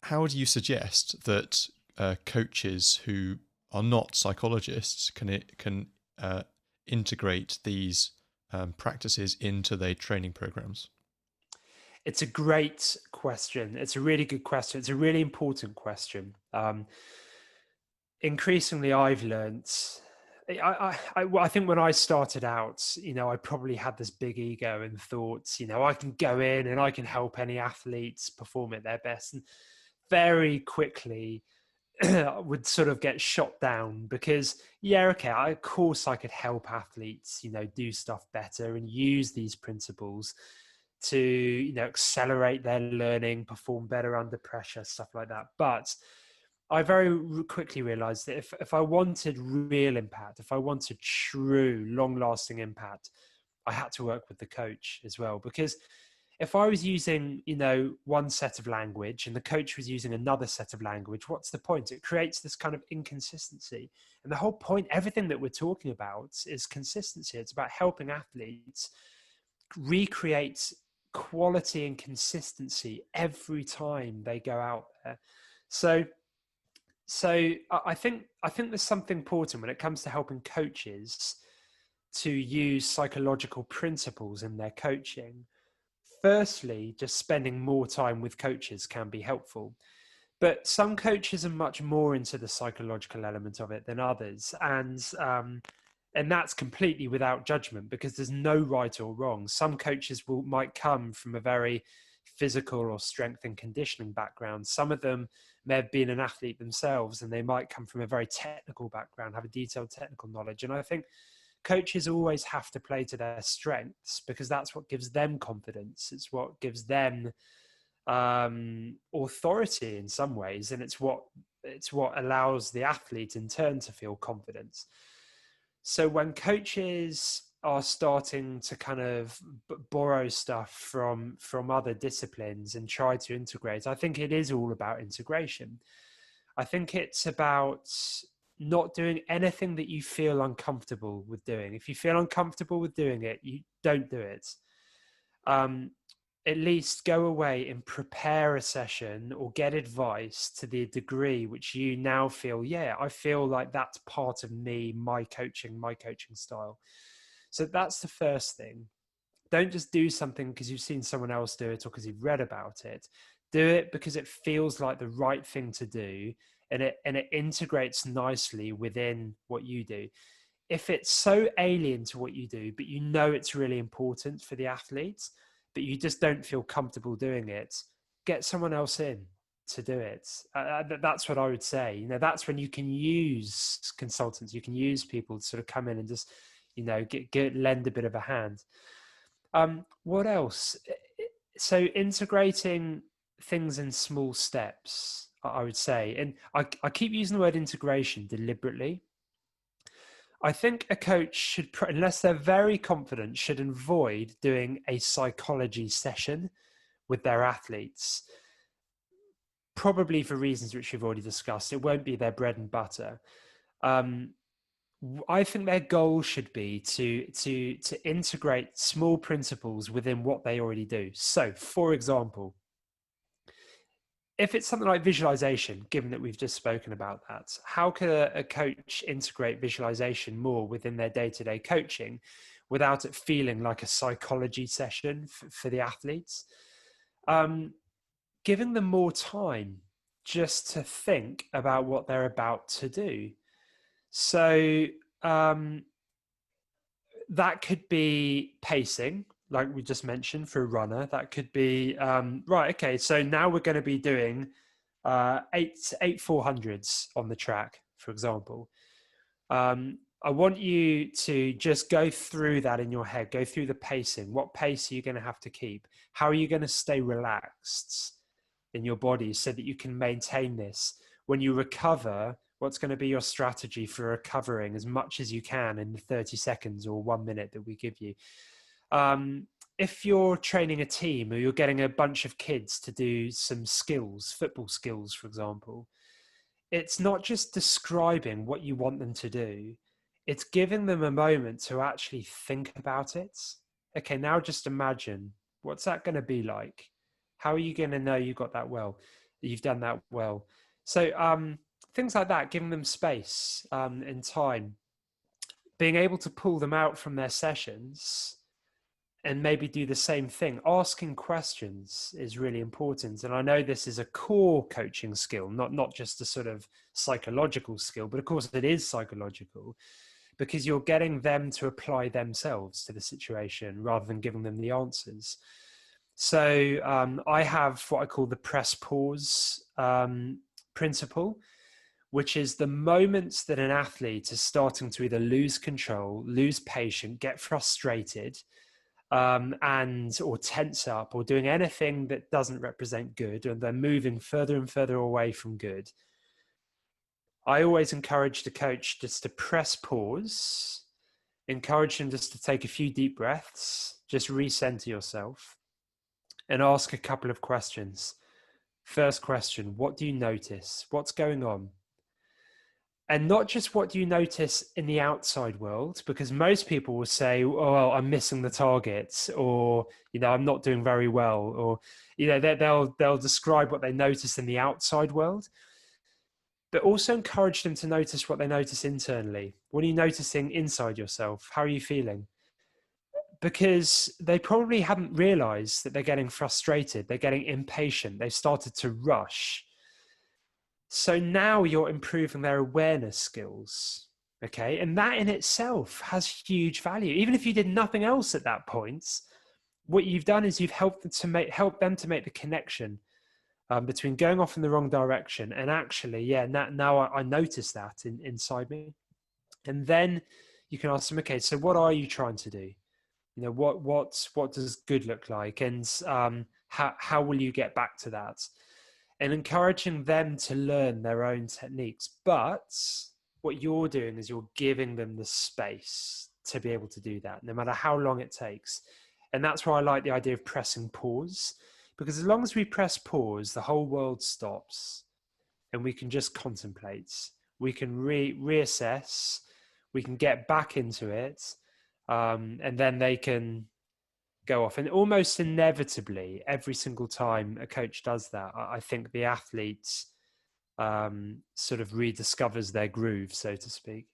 how do you suggest that coaches who are not psychologists can integrate these practices into their training programs? It's a great question. It's a really good question. It's a really important question. Increasingly, I've learned. I think when I started out, I probably had this big ego and thought, I can go in and I can help any athletes perform at their best. And very quickly, would sort of get shot down because, yeah, okay, of course I could help athletes, do stuff better and use these principles to, accelerate their learning, perform better under pressure, stuff like that. But I very quickly realized that if I wanted real impact, if I wanted true long lasting impact, I had to work with the coach as well. Because if I was using, one set of language and the coach was using another set of language, what's the point? It creates this kind of inconsistency. And the whole point, everything that we're talking about is consistency. It's about helping athletes recreate quality and consistency every time they go out there. So I think there's something important when it comes to helping coaches to use psychological principles in their coaching. Firstly, just spending more time with coaches can be helpful. But some coaches are much more into the psychological element of it than others. And that's completely without judgment because there's no right or wrong. Some coaches might come from a very physical or strength and conditioning background. Some of them may have been an athlete themselves and they might come from a very technical background, have a detailed technical knowledge. And I think coaches always have to play to their strengths because that's what gives them confidence. It's what gives them authority in some ways, and it's what allows the athlete in turn to feel confidence. So when coaches are starting to kind of borrow stuff from other disciplines and try to integrate, I think it is all about integration. I think it's about not doing anything that you feel uncomfortable with doing. If you feel uncomfortable with doing it, you don't do it. At least go away and prepare a session or get advice to the degree which you now feel, yeah, I feel like that's part of me, my coaching style. So that's the first thing. Don't just do something because you've seen someone else do it or because you've read about it. Do it because it feels like the right thing to do, and it integrates nicely within what you do. If it's so alien to what you do, but it's really important for the athletes, but you just don't feel comfortable doing it, get someone else in to do it. That's what I would say. That's when you can use consultants, you can use people to sort of come in and just, lend a bit of a hand. What else? So integrating things in small steps, I would say. And I keep using the word integration deliberately. I think a coach should, unless they're very confident, should avoid doing a psychology session with their athletes, probably for reasons which we've already discussed. It won't be their bread and butter. I think their goal should be to integrate small principles within what they already do. So, for example, if it's something like visualization, given that we've just spoken about that, how could a coach integrate visualization more within their day-to-day coaching without it feeling like a psychology session for the athletes? Giving them more time just to think about what they're about to do. So that could be pacing, like we just mentioned, for a runner. That could be, right, okay, so now we're going to be doing eight 400s on the track, for example. I want you to just go through that in your head, go through the pacing. What pace are you going to have to keep? How are you going to stay relaxed in your body so that you can maintain this? When you recover, what's going to be your strategy for recovering as much as you can in the 30 seconds or 1 minute that we give you? If you're training a team or you're getting a bunch of kids to do some skills, football skills, for example, it's not just describing what you want them to do. It's giving them a moment to actually think about it. Okay, now just imagine, what's that going to be like? How are you going to know you got that well? You've done that well. So things like that, giving them space and time, being able to pull them out from their sessions and maybe do the same thing. Asking questions is really important. And I know this is a core coaching skill, not just a sort of psychological skill, but of course it is psychological, because you're getting them to apply themselves to the situation rather than giving them the answers. So I have what I call the press pause principle, which is the moments that an athlete is starting to either lose control, lose patience, get frustrated, and or tense up or doing anything that doesn't represent good, and they're moving further and further away from good. I always encourage the coach just to press pause, encourage them just to take a few deep breaths, just recenter yourself, and ask a couple of questions. First question, what do you notice? What's going on? And not just what do you notice in the outside world, because most people will say, oh, well, I'm missing the targets, or, I'm not doing very well, or, they'll describe what they notice in the outside world, but also encourage them to notice what they notice internally. What are you noticing inside yourself? How are you feeling? Because they probably haven't realized that they're getting frustrated. They're getting impatient. They've started to rush. So now you're improving their awareness skills, okay? And that in itself has huge value. Even if you did nothing else at that point, what you've done is you've helped them to make the connection between going off in the wrong direction and actually, now I notice that inside me. And then you can ask them, okay, so what are you trying to do? What does good look like? And how will you get back to that? And encouraging them to learn their own techniques. But what you're doing is you're giving them the space to be able to do that, no matter how long it takes. And that's why I like the idea of pressing pause, because as long as we press pause, the whole world stops and we can just contemplate. We can reassess, we can get back into it, and then they can go off. And almost inevitably, every single time a coach does that, I think the athlete sort of rediscovers their groove, so to speak.